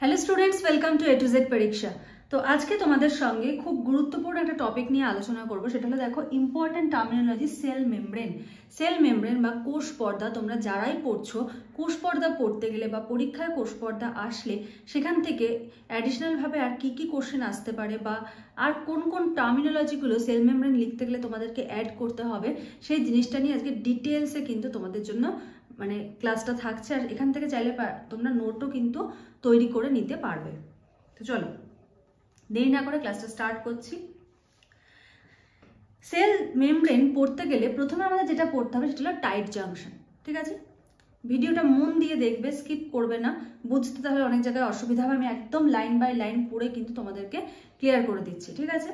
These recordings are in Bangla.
Hello students, welcome to A to Z পরীক্ষা। তো আজকে তোমাদের সঙ্গে খুব গুরুত্বপূর্ণ একটা টপিক নিয়ে আলোচনা করব, সেটা হলো দেখো important terminology cell membrane. Cell membrane বা কোষ পর্দা, তোমরা যারাই পড়ছো কোষ পর্দা পড়তে গেলে বা পরীক্ষায় কোষ পর্দা আসলে সেখান থেকে অ্যাডিশনালভাবে আর কি কি কোশ্চেন আসতে পারে বা আর কোন কোন টার্মিনোলজিগুলো সেল মেমব্রেন লিখতে গেলে তোমাদেরকে অ্যাড করতে হবে, সেই জিনিসটা নিয়ে আজকে ডিটেলসে কিন্তু তোমাদের জন্য মানে ক্লাসটা থাকছে। আর এখান থেকে চাইলে তোমরা নোটও কিন্তু তৈরি করে নিতে পারবে। তো চলো দেরি না করে ক্লাসটা স্টার্ট করছি। সেল মেমব্রেন পড়তে গেলে প্রথমে আমাদের যেটা পড়তে হবে সেটা হলো টাইট জাংশন। ঠিক আছে, ভিডিওটা মন দিয়ে দেখবে, স্কিপ করবে না, বুঝতে তাহলে অনেক জায়গায় অসুবিধা হবে। আমি একদম লাইন বাই লাইন পড়ে কিন্তু তোমাদেরকে ক্লিয়ার করে দিচ্ছি। ঠিক আছে,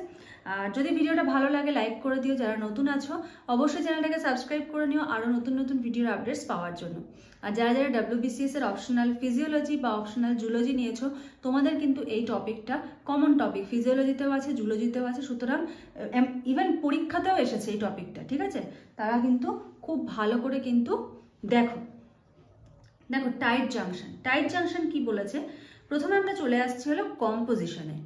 আর যদি ভিডিওটা ভালো লাগে লাইক করে দিও। যারা নতুন আছো অবশ্যই চ্যানেলটাকে সাবস্ক্রাইব করে নিও আরও নতুন নতুন ভিডিওর আপডেটস পাওয়ার জন্য। আর যারা যারা WBCS এর অপশনাল ফিজিওলজি বা অপশনাল জুলজি নিয়েছো, তোমাদের কিন্তু এই টপিকটা কমন টপিক, ফিজিওলজিতেও আছে জুলজিতেও আছে, সুতরাং ইভেন পরীক্ষাতেও এসেছে এই টপিকটা। ঠিক আছে, তারা কিন্তু খুব ভালো করে কিন্তু দেখো টাইট জাংশন। টাইট জাংশন কি বলেছে, প্রথমে আমরা চলে আসছি হলো কম্পোজিশনে।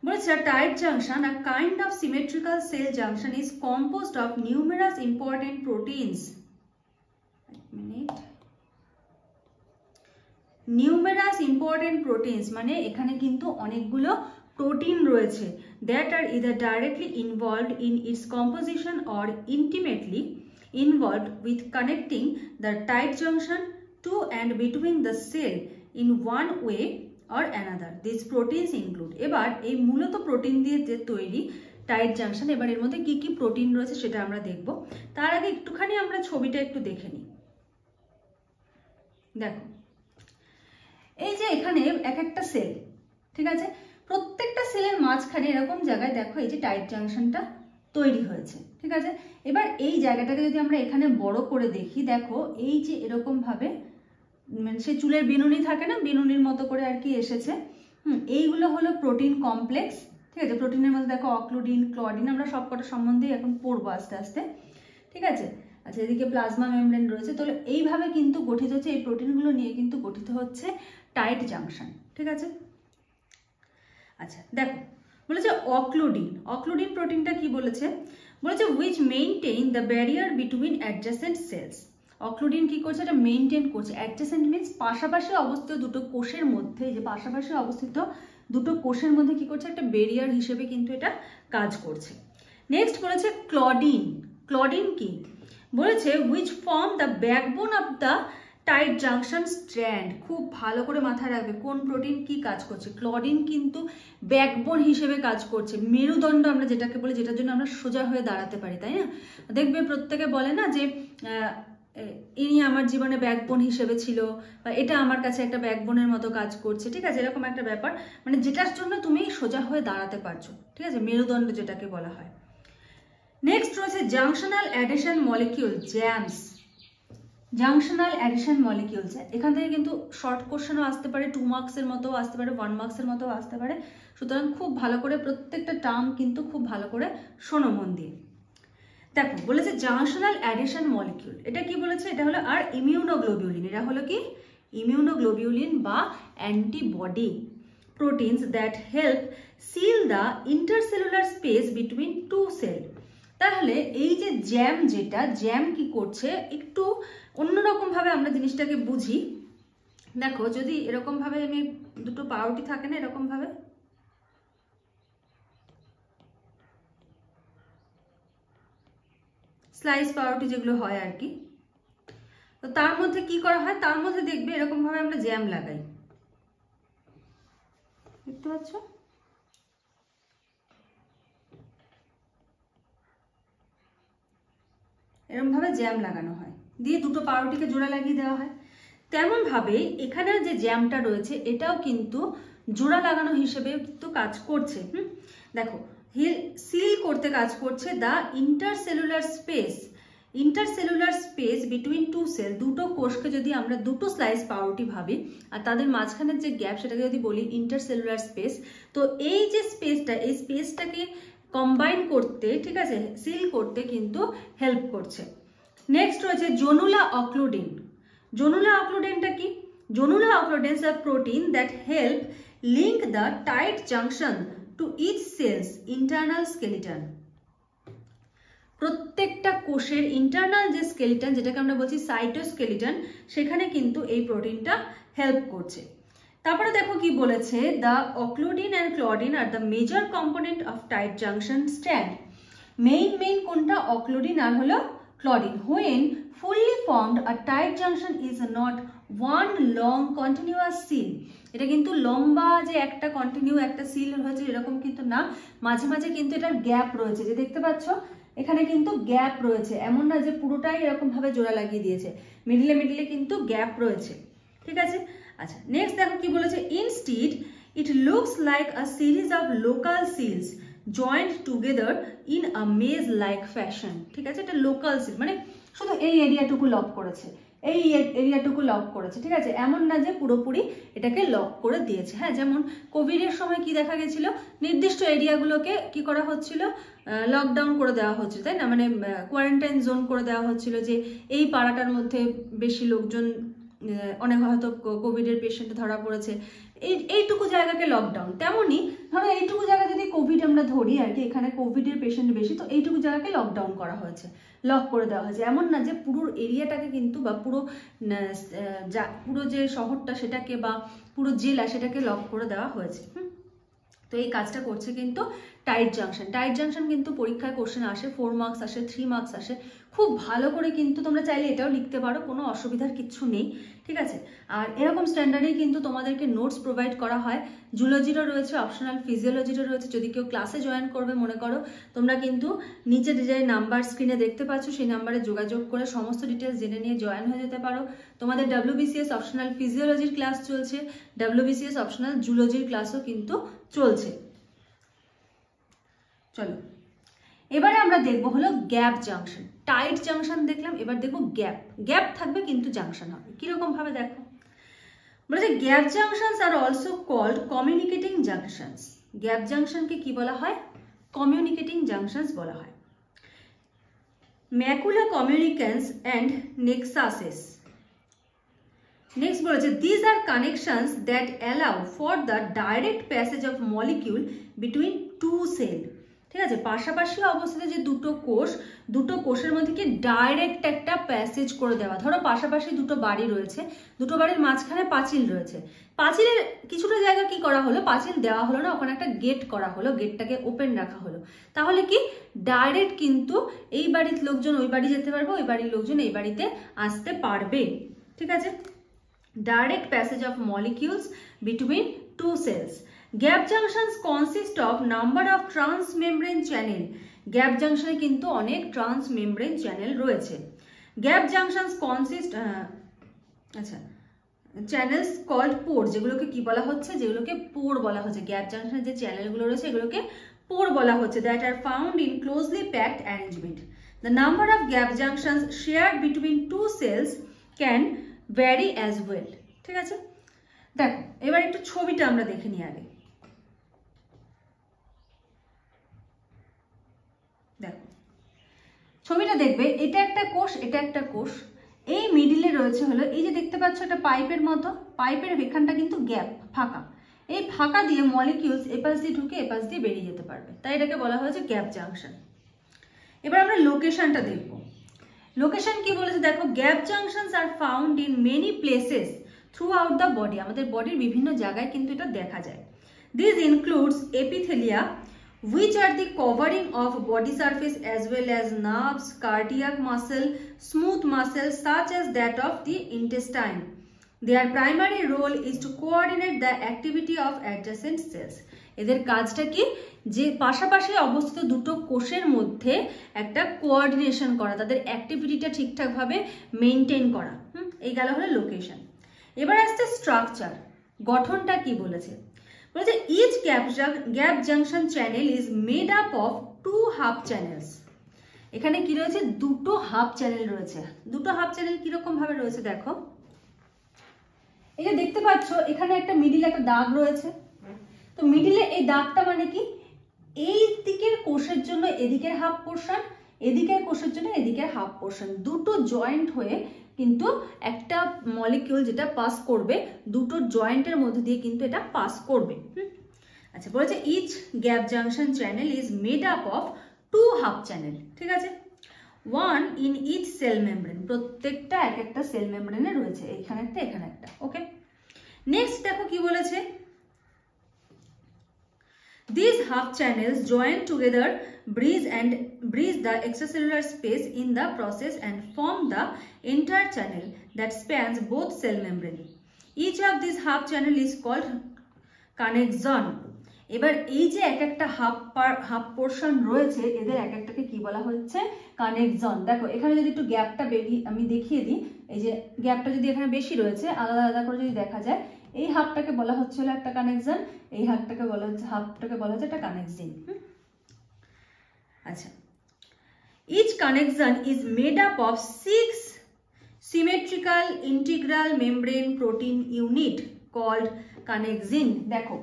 বলেছে tight junction, a kind of symmetrical cell junction is composed of numerous important proteins. Numerous important proteins মানে এখানে কিন্তু অনেকগুলো প্রোটিন রয়েছে that are either directly involved in its composition or intimately involved with connecting the tight junction to and between the cell in one way or another. These proteins include, এবার এই মূলত প্রোটিন দিয়ে যে তৈরি টাইট জাংশন, এবার এর মধ্যে কি কি প্রোটিন রয়েছে সেটা আমরা দেখব। তার আগে একটুখানি আমরা ছবিটা একটু দেখে নিই। দেখো এই যে এখানে এক একটা সেল, ঠিক আছে, প্রত্যেকটা সেলের মাঝখানে এরকম জায়গায় দেখো এই যে টাইট জাংশনটা তৈরি হয়েছে। ঠিক আছে, এবার এই জায়গাটাকে যদি আমরা এখানে বড় করে দেখি, দেখো এই যে এরকম ভাবে মানে সে চুলের বিনুনি থাকে না, বিনুনির মতো করে আর কি এসেছে। এইগুলো হলো প্রোটিন কমপ্লেক্স। ঠিক আছে, প্রোটিনের মধ্যে দেখো অক্লুডিন, ক্লডিন, আমরা সবকটা সম্বন্ধে এখন পড়বো আস্তে আস্তে। ঠিক আছে, আচ্ছা এদিকে প্লাজমা মেমব্রেন রয়েছে। তো এইভাবে কিন্তু গঠিত হচ্ছে, এই প্রোটিনগুলো নিয়ে কিন্তু গঠিত হচ্ছে টাইট জাংশন। ঠিক আছে, আচ্ছা দেখো বলেছে অক্লুডিন। অক্লুডিন প্রোটিনটা কি বলেছে, বলেছে which maintain the barrier between adjacent cells. অক্লুডিন কি করছে, এটা মেইনটেইন করছে। অ্যাডজেসেন্ট মিন্স পাশাপাশি অবস্থিত দুটো কোষের মধ্যে, যে পাশাপাশি অবস্থিত দুটো কোষের মধ্যে কি করছে, একটা ব্যারিয়ার হিসেবে কিন্তু এটা কাজ করছে। নেক্সট বলেছে ক্লডিন। ক্লডিন কি বলেছে, which form the backbone of the tight junction strand. খুব ভালো করে মাথায় রাখবে কোন প্রোটিন কি কাজ করছে। ক্লডিন কিন্তু ব্যাকবোন হিসেবে কাজ করছে, মেরুদণ্ড আমরা যেটাকে বলি, যেটার জন্য আমরা সোজা হয়ে দাঁড়াতে পারি, তাই না? দেখবে প্রত্যেকে বলে না যে ইনি আমার জীবনে ব্যাকবোন হিসেবে ছিল, বা এটা আমার কাছে একটা ব্যাকবোনের মতো কাজ করছে। ঠিক আছে, এরকম একটা ব্যাপার, মানে যেটার জন্য তুমি সোজা হয়ে দাঁড়াতে পারছো। ঠিক আছে, মেরুদণ্ড যেটাকে বলা হয়। নেক্সট রয়েছে junctional addition molecule, jams. Junctional addition molecules, এখান থেকে কিন্তু শর্ট কোশ্চেনও আসতে পারে, 2 মার্কসের মতো আসতে পারে, 1 মার্কসের মতো আসতে পারে। সুতরাং খুব ভালো করে প্রত্যেকটা টার্ম কিন্তু খুব ভালো করে শোনো মন দিয়ে। দেখো বলেছে জাংশনাল অ্যাডিশন মলিকিউল, এটা কি বলেছে, এটা হলো আর ইমিউনোগ্লোবিউলিন। এরা হলো কি ইমিউনোগ্লোবিউলিন বা antibody proteins that help seal the intercellular space between two cell. তাহলে এই যে জ্যাম, যেটা জ্যাম কি করছে, একটু অন্যরকম ভাবে আমরা জিনিসটাকে বুঝি। দেখো যদি এরকম ভাবে আমি দুটো পাউরুটি থাকে না, এরকম ভাবে স্লাইস পাউরুটি যেগুলো হয় আর কি, তো তার মধ্যে কি করা হয়, তার মধ্যে দেখবে এরকম ভাবে আমরা জ্যাম লাগাই, দেখতে পাচ্ছ? এরকম ভাবে জ্যাম লাগানো হয়, দিয়ে দুটো পাউরুটিকে জোড়া লাগিয়ে দেওয়া হয়। তেমন ভাবে এখানে যে জ্যামটা রয়েছে এটাও কিন্তু জোড়া লাগানো হিসেবে তো কাজ করছে। দেখো সিল করতে কাজ করছে the intercellular space between two cell. দুটো কোষকে যদি আমরা দুটো স্লাইস পাউরুটি ভাবি আর তাদের মাঝখানের যে গ্যাপ সেটাকে যদি বলি ইন্টারসেলুলার স্পেস, তো এই যে স্পেসটা, এই স্পেসটাকে কম্বাইন করতে, ঠিক আছে, সিল করতে কিন্তু হেল্প করছে। নেক্সট রয়েছে জনুলা অক্লুডিন। জনুলা অক্লুডেনটা কি? Jonula occludens are protein that help link the tight junction to each cell's internal skeleton. প্রত্যেকটা কোষের ইন্টারনাল যে স্কেলিটন, যেটাকে আমরা বলছি সাইটোস্কেলিটন, সেখানে কিন্তু এই প্রোটিনটা হেল্প করছে। তারপরে দেখো কি বলেছে, the occludin and claudin are the major component of tight junction strand. Main occludin? অক্লুডিন আর হলো claudin. When fully formed a tight junction is not one long continuous seal. এটা কিন্তু লম্বা যে একটা কন্টিনিউ একটা সিল হয়েছে এরকম কিন্তু না, মাঝে মাঝে কিন্তু এটার গ্যাপ রয়েছে, যে দেখতে পাচ্ছ এখানে কিন্তু গ্যাপ রয়েছে, এমন না যে পুরোটাই এরকম ভাবে জোড়া লাগিয়ে দিয়েছে, মিডলে কিন্তু গ্যাপ রয়েছে, ঠিক আছে। আচ্ছা, নেক্সট দেখো কি বলেছে, instead it looks like a series of local cells joint together in a maze like fashion. ঠিক আছে, এটা লোকাল সিল মানে শুধু এই এরিয়াটুকু লক করেছে, এই এরিয়াটুকু লক করেছে, ঠিক আছে, এমন না যে পুরোপুরি এটাকে লক করে দিয়েছে। হ্যাঁ, যেমন কোভিডের সময় কি দেখা গেছিল, নির্দিষ্ট এরিয়াগুলোকে কি করা হচ্ছিল, লকডাউন করে দেওয়া হচ্ছিল, তাই না, মানে কোয়ারেন্টাইন জোন করে দেওয়া হচ্ছিল, যে এই পাড়াটার মধ্যে বেশি লোকজন, অনেক হয়তো কোভিডের পেশেন্ট ধরা পড়েছে, এইটুকু জায়গাকে লকডাউন। তেমনই ধরো এইটুকু জায়গা যদি কোভিড আমরা ধরি আর কি, এখানে কোভিডের পেশেন্ট বেশি, তো এইটুকু জায়গাকে লকডাউন করা হয়েছে, লক করে দেওয়া হয়েছে। এমন না যে পুরো এরিয়াটাকে কিন্তু বা পুরো যে শহরটা সেটাকে বা পুরো জেলা সেটাকে লক করে দেওয়া হয়েছে। তো এই কাজটা করছে কিন্তু টাইট জাংশন। টাইট জাংশন কিন্তু পরীক্ষায় কোশ্চেন আসে, 4 মার্কস আসে, 3 মার্কস আসে, খুব ভালো করে কিন্তু তোমরা চাইলে এটাও লিখতে পারো, কোনো অসুবিধার কিচ্ছু নেই, ঠিক আছে। আর এরকম স্ট্যান্ডার্ডেই কিন্তু তোমাদেরকে নোটস প্রোভাইড করা হয়, জুলজিরও রয়েছে, অপশনাল ফিজিওলজিরও রয়েছে। যদি কেউ ক্লাসে জয়েন করবে মনে করো, তোমরা কিন্তু নিচে যে নাম্বার স্ক্রিনে দেখতে পাচ্ছ সেই নাম্বারে যোগাযোগ করে সমস্ত ডিটেলস জেনে নিয়ে জয়েন হয়ে যেতে পারো। তোমাদের WBCS অপশনাল ফিজিওলজির ক্লাস চলছে, WBCS অপশনাল জুলজির ক্লাসও কিন্তু চলছে। চলো এবারে আমরা দেখবো হলো গ্যাপ জাংশন। টাইট জাংশন দেখলাম, এবার দেখবো গ্যাপ থাকবে কিন্তু জাংশন হবে। কিরকম ভাবে দেখো, বলেছে gap junctions are also called communicating junctions. Gap জাংশনকে কি বলা হয়? কমিউনিকেটিং জাংশনস বলা হয়। Macula communicans and nexuses. Next বলেছে this are connections that allow for the direct passage of molecule between two cell. ঠিক আছে, পাশাপাশি অবস্থিত যে দুটো কোষের মধ্যে কি ডাইরেক্ট একটা প্যাসেজ করে দেওয়া। ধরো পাশাপাশি দুটো বাড়ি রয়েছে, দুটো বাড়ির মাঝখানে পাঁচিল রয়েছে, পাঁচিলের কিছুটা জায়গা কি করা হলো, পাঁচিল দেওয়া হলো না, ওখানে একটা গেট করা হলো, গেটটাকে ওপেন রাখা হলো, তাহলে কি ডাইরেক্ট কিন্তু এই বাড়ির লোকজন ওই বাড়ি যেতে পারবে, ওই বাড়ির লোকজন এই বাড়িতে আসতে পারবে। ঠিক আছে, direct passage of molecules between two cells. Gap junctions consist of number of transmembrane channel. Gap junction এ কিন্তু অনেক transmembrane channel রয়েছে। Gap junctions consist channels called pore, যেগুলোকে কি বলা হচ্ছে, যেগুলোকে pore বলা হচ্ছে। গ্যাপ জাংশনের যে চ্যানেলগুলো রয়েছে এগুলোকে pore বলা হচ্ছে, that are found in closely packed arrangement. The number of gap junctions shared between two cells can vary as well. ঠিক আছে, দেখো এবার একটু ছবিটা আমরা দেখে নিই আগে। দেখো ছবিটা দেখবে, এটা একটা কোষ, এটা একটা কোষ, এই মিডিলে রয়েছে হলো এই যে দেখতে পাচ্ছ একটা পাইপের মতো, পাইপের এখানটা কিন্তু গ্যাপ ফাঁকা, এই ফাঁকা দিয়ে মলিকিউলস এপাশ দিয়ে ঢুকে এপাশ দিয়ে বেরিয়ে যেতে পারবে, তাই এটাকে বলা হয়েছে গ্যাপ জাংশন। এবার আমরা লোকেশনটা দেখব। লোকেশন কি বলেছে দেখো, gap junctions are found in many places throughout the body. আমাদের বডির বিভিন্ন জায়গায় কিন্তু এটা দেখা যায়। This includes epithelia which are the covering of body surface as well as nerves, cardiac muscle, smooth muscle such as that of the intestine. Their primary role is to coordinate the activity of adjacent cells. এদের কাজটা কি, যে পাশাপাশি অবস্থিত দুটো কোষের মধ্যে একটা কোঅর্ডিনেশন করা, তাদের অ্যাক্টিভিটিটা ঠিকঠাকভাবে মেইনটেইন করা। এই গেল হলো লোকেশন। এবার আসছে স্ট্রাকচার, গঠনটা কি বলেছে, বলেছে each gap junction channel is made up of two half channels. এখানে কি রয়েছে, দুটো হাফ চ্যানেল রয়েছে। দুটো হাফ চ্যানেল কিরকম ভাবে রয়েছে দেখো, এই যে দেখতে পাচ্ছ এখানে একটা মিডিলে একটা দাগ রয়েছে, তো মিডিলে এই দাগটা মানে কি, এই দিকের কোষের জন্য এদিকের হাফ পোর্শন, এদিকের কোষের জন্য এদিকের হাফ পোর্শন, দুটো জয়েন্ট হয়ে কিন্তু একটা মলিকিউল যেটা পাস করবে দুটো জয়েন্টের মধ্যে দিয়ে কিন্তু এটা পাস করবে। আচ্ছা, বলেছে each gap junction channel is made up of 2 half channel, ঠিক আছে, 1 ইন ইচ সেল মেমব্রেন, প্রত্যেকটা এক একটা সেল মেমব্রেনে রয়েছে, এখানে একটা এখানে একটা। ওকে, নেক্সট দেখো কি বলেছে, these half channels join together, breeze the extracellular space in the process and form the entire channel that spans both cell membrane. Each of these half channel is called connexon. এবার এই যে এক একটা হাফ পোর্শন রয়েছে এদের এক একটাকে কি বলা হচ্ছে, কানেক্সন। দেখো এখানে যদি একটু গ্যাপটা আমি দেখিয়ে দিই, এই যে গ্যাপটা যদি এখানে বেশি রয়েছে আলাদা আলাদা করে যদি দেখা যায়, এই হাফটাকে বলা হচ্ছে হলো একটা কানেক্সন, এই হাফটাকে বলা হচ্ছে একটা কানেক্সিন। আচ্ছা, each connection is made up of 6 symmetrical integral membrane protein unit called connexin। দেখো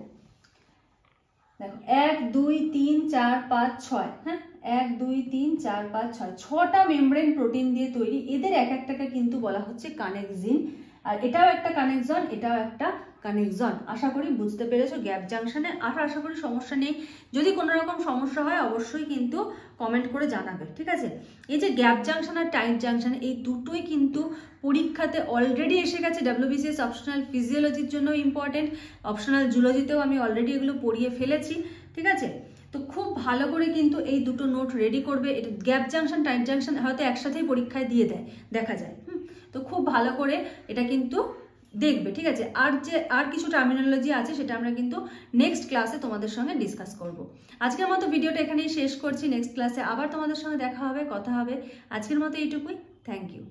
1 2 3 4 5 6, হ্যাঁ 1 2 3 4 5 6, 6টা মেমব্রেন প্রোটিন দিয়ে তৈরি, এদের এক একটাকে কিন্তু বলা হচ্ছে কানেক্সিন। আর এটাও একটা কানেক্সন, এটাও একটা কানেক্সন। আশা করি বুঝতে পেরেছো গ্যাপ জাংশনে। আর আশা করি সমস্যা নেই, যদি কোনো রকম সমস্যা হয় অবশ্যই কিন্তু কমেন্ট করে জানাবে, ঠিক আছে। এই যে গ্যাপ জাংশন আর টাইট জাংশন এই দুটোই কিন্তু পরীক্ষাতে অলরেডি এসে গেছে। WBCS অপশনাল ফিজিওলজির জন্য ইম্পর্টেন্ট, অপশনাল জুলজিতেও আমি অলরেডি এগুলো পড়িয়ে ফেলেছি, ঠিক আছে। তো খুব ভালো করে কিন্তু এই দুটো নোট রেডি করবে। এটা গ্যাপ জাংশন টাইট জাংশন হয়তো একসাথেই পরীক্ষায় দিয়ে দেয়, দেখা যায়। তো খুব ভালো করে এটা কিন্তু দেখবে, ঠিক আছে। আর কিছু টার্মিনোলজি আছে সেটা আমরা কিন্তু নেক্সট ক্লাসে তোমাদের সঙ্গে ডিসকাস করব। আজকের মতো ভিডিওটা এখানেই শেষ করছি, নেক্সট ক্লাসে আবার তোমাদের সঙ্গে দেখা হবে, কথা হবে। আজকের মতো এইটুকুই, থ্যাংক ইউ।